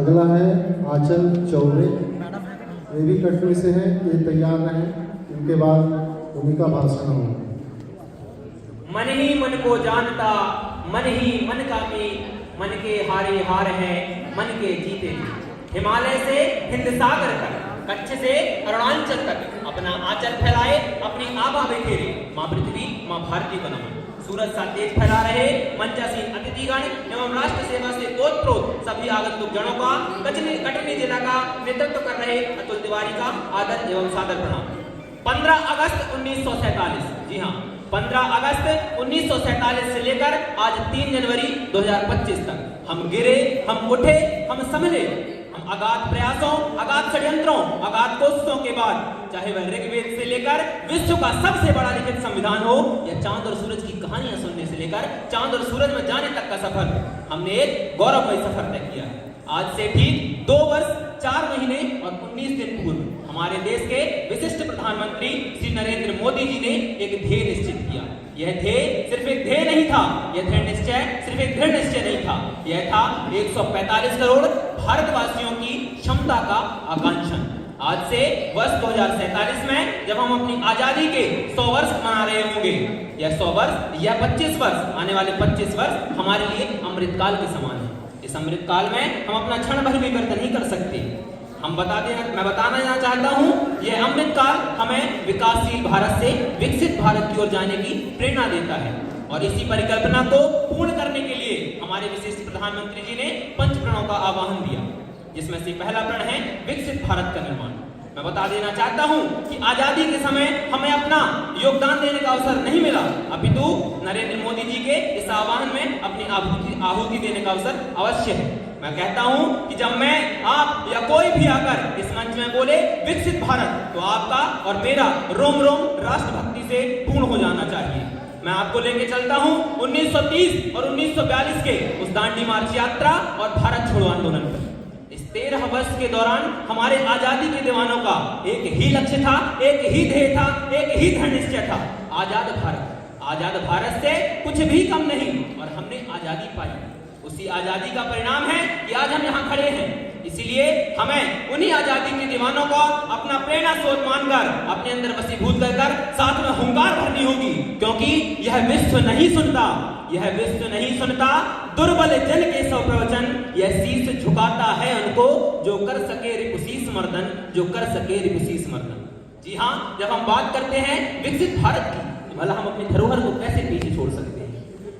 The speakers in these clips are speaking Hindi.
अगला है आंचल चौबे, ये भी कटनी से है, ये तैयार रहें, इनके बाद भूमिका भाषण होगा। मन ही मन को जानता, मन ही मन का मीत, मन के हारे हार है, मन के जीते जीत। हिमालय से हिंद सागर तक, कच्छ से अरुणाचल तक अपना आंचल फैलाए, अपनी आभा बिखेरे, माँ पृथ्वी माँ भारती को नमन। सूरज सा तेज फैला रहे मंचासीन अतिथिगण एवं राष्ट्र सेवा से ओतप्रोत सभी आगंतुक जनों का कटनी जिला का नेतृत्व कर रहे अतुल तिवारी का आदर एवं सादर प्रणाम। 15 अगस्त 1947, जी हाँ 15 अगस्त 1947 से लेकर आज 3 जनवरी 2025 तक हम गिरे, हम उठे, हम संभले, हम अगाध प्रयासों, अगाध षड्यंत्रों, अगाध कोशिशों के बाद, चाहे वह ऋग्वेद से लेकर विश्व का सबसे बड़ा लिखित संविधान हो या चांद और सूरज की कहानियां सुनने से लेकर चांद और सूरज में जाने तक का सफर, हमने एक गौरवमय सफर तय किया। आज से ठीक 2 वर्ष 4 महीने और 19 दिन पूर्व हमारे देश के विशिष्ट प्रधानमंत्री श्री नरेंद्र मोदी जी ने एक ध्येय निश्चित किया। यह ध्येय सिर्फ एक ध्येय नहीं था, यह दृढ़ निश्चय सिर्फ एक दृढ़ निश्चय नहीं था, यह था 145 करोड़ भारतवासियों की क्षमता का आकांक्षन। आज से वर्ष 2047 में जब हम अपनी आजादी के 100 वर्ष मना रहे होंगे, यह 100 वर्ष या 25 वर्ष, आने वाले 25 वर्ष हमारे लिए अमृतकाल के समान है। इस अमृतकाल में हम अपना क्षण भर भी व्यर्थ नहीं कर सकते। मैं बताना चाहता हूँ, यह अमृतकाल हमें विकासशील भारत से विकसित भारत की ओर जाने की प्रेरणा देता है और इसी परिकल्पना को पूर्ण करने के लिए हमारे विशिष्ट प्रधानमंत्री जी ने 5 प्रणों का आह्वान दिया, जिसमें से पहला प्रण है विकसित भारत का निर्माण। मैं बता देना चाहता हूं कि आजादी के समय हमें अपना योगदान देने का अवसर नहीं मिला, अपितु नरेंद्र मोदी जी के इस आह्वान में अपनी आहुति देने का अवसर अवश्य है। मैं कहता हूं कि जब मैं, आप या कोई भी आकर इस मंच में बोले विकसित भारत, तो आपका और मेरा रोम रोम राष्ट्रभक्ति से पूर्ण हो जाना चाहिए। मैं आपको लेके चलता हूं 1930 और 1942 के उस दांडी मार्च यात्रा और भारत छोड़ो आंदोलन पर। इस 13 वर्ष के दौरान हमारे आजादी के दीवानों का एक ही लक्ष्य था, एक ही ध्येय था, एक ही दृढ़ निश्चय था, आजाद भारत। आजाद भारत से कुछ भी कम नहीं, और हमने आजादी पाई। उसी आजादी का परिणाम है कि आज हम यहाँ खड़े हैं। इसीलिए हमें उन्हीं आजादी के दीवानों को अपना प्रेरणा स्रोत मानकर अपने अंदर वसीभूत कर साथ में हुंकार भरनी होगी, क्योंकि यह विश्व नहीं सुनता, यह विश्व नहीं सुनता दुर्बल जन के सौ प्रवचन, यह शीश झुकाता है उनको जो कर सके रिपुशीस मर्दन, जो कर सके रिपुशीस मर्दन। जी हाँ, जब हम बात करते हैं विकसित भारत की, भला हम अपनी धरोहर को कैसे पीछे छोड़ सकते हैं।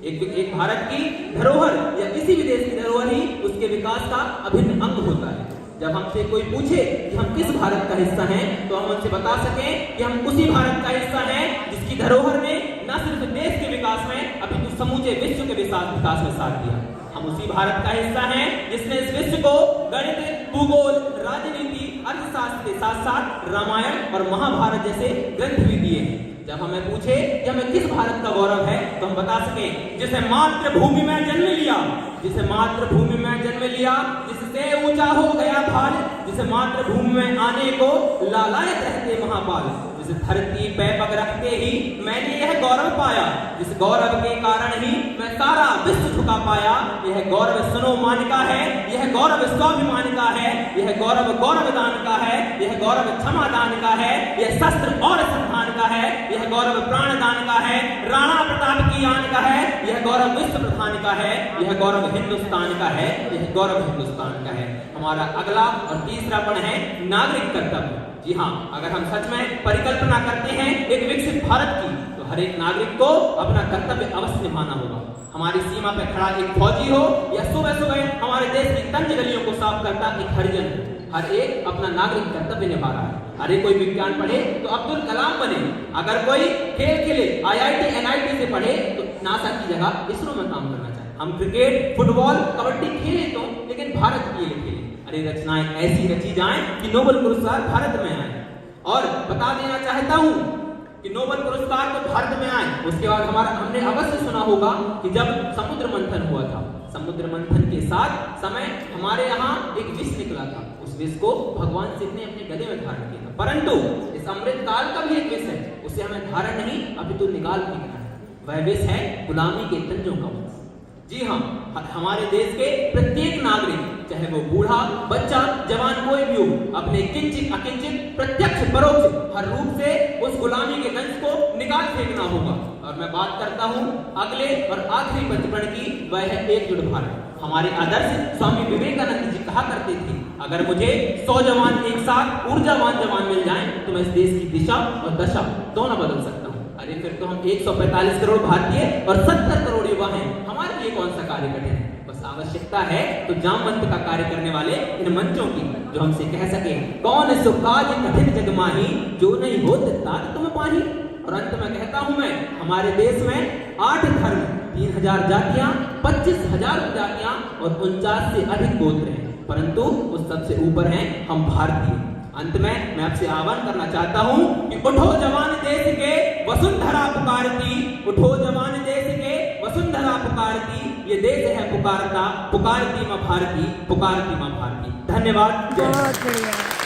एक भारत की धरोहर या किसी भी देश की धरोहर ही उसके विकास का अभिन्न अंग होता है। जब हमसे कोई पूछे कि हम किस भारत का हिस्सा हैं, तो हम उनसे बता सकें कि हम उसी भारत का हिस्सा हैं जिसकी धरोहर ने न सिर्फ देश के विकास में अपितु समूचे विश्व के विकास में साथ दिया। हम उसी भारत का हिस्सा हैं जिसने इस विश्व को गणित, भूगोल, राजनीति, अर्थशास्त्र के साथ साथ रामायण और महाभारत जैसे ग्रंथ भी दिए हैं। जब हमें पूछे कि हमें किस भारत का गौरव है, तो हम बता सकें जिसे मातृभूमि में जन्म लिया, जिसे मातृभूमि में जन्म लिया, जिससे ऊंचा हो गया भाल, जिसे मातृभूमि में आने को लालायत रहते महापाल, जिस धरती पे पग रखते ही मैंने यह गौरव पाया, जिस गौरव के कारण ही मैं सारा विश्व झुका पाया। यह गौरव सुनो मान का है, यह गौरव स्वाभिमान का है, यह गौरव गौरवदान का है, यह गौरव क्षमादान का है, यह शस्त्र और संधान का है, यह गौरव प्राणदान का है, राणा प्रताप की आन का है, यह गौरव विश्व प्रधान का है, यह गौरव हिंदुस्तान का है, यह गौरव हिंदुस्तान का है। हमारा अगला और तीसरा पद है नागरिक कर्तव्य। जी हाँ, अगर हम सच में परिकल्पना करते हैं एक विकसित भारत की, तो हर एक नागरिक को अपना कर्तव्य अवश्य निभाना होगा। हमारी सीमा पर खड़ा एक फौजी हो या सुबह सुबह हमारे देश की तंज गलियों को साफ करता एक हरिजन, हर एक अपना नागरिक कर्तव्य निभा रहा है। अरे कोई विज्ञान पढ़े तो अब्दुल कलाम बने, अगर कोई खेल खेले IIT NIT से पढ़े तो नासा की जगह इसरो में काम करना चाहे। हम क्रिकेट, फुटबॉल, कबड्डी खेले तो, लेकिन भारत के लिए खेले। अरे रचनाएं ऐसी रची जाएं कि नोबेल पुरस्कार भारत में आए। और बता देना चाहता हूं कि नोबेल पुरस्कार तो भारत में आए, उसके बाद हमने अवश्य सुना होगा कि जब समुद्र मंथन हुआ था, समुद्र मंथन के साथ समय हमारे यहाँ एक विष निकला था। उस विष को भगवान शिव ने अपने गले में धारण किया था, परंतु इस अमृत काल का भी एक विष है, उसे हमें धारण नहीं अपितु निकाल फेंकना है। वह विष है गुलामी के तंजों का विष। जी हाँ, हमारे देश के प्रत्येक नागरिक चाहे वो बूढ़ा, बच्चा, जवान कोई भी हो, अपने किंचित अकिंचित प्रत्यक्ष परोक्ष हर रूप से उस गुलामी के दंश को निकाल फेंकना होगा। और मैं बात करता हूँ अगले और आखिरी पंचप्रण की, वह है एकजुट भारत। हमारे आदर्श स्वामी विवेकानंद जी कहा करते थे, अगर मुझे 100 जवान एक साथ ऊर्जावान जवान मिल जाएं तो मैं इस देश की दिशा और दशा दोनों बदल सकता हूँ। अरे फिर तो हम 145 करोड़ भारतीय और 70 करोड़ युवा हैं, हमारे लिए कौन सा कार्य कठिन है। बस आवश्यकता है तो जाम मंत्र का कार्य करने वाले इन मंचों की, जो हमसे कह सके कौन सो काज कठिन जग माही, जो नहीं हो तात तुम पाही। और अंत में कहता हूं मैं, हमारे देश में 8 धर्म, 3000 जातियां, 25,000 जातियां और 49 से अधिक गोत्र हैं, परंतु उस सबसे ऊपर हैं हम भारतीय। अंत में मैं आपसे आह्वान करना चाहता हूं कि उठो जवान देश के वसुंधरा पुकारती, उठो जवान देश के वसुंधरा पुकारती, ये देश है पुकारता, पुकारती मां भारती, पुकारती मां भारती। धन्यवाद। बहुत बढ़िया।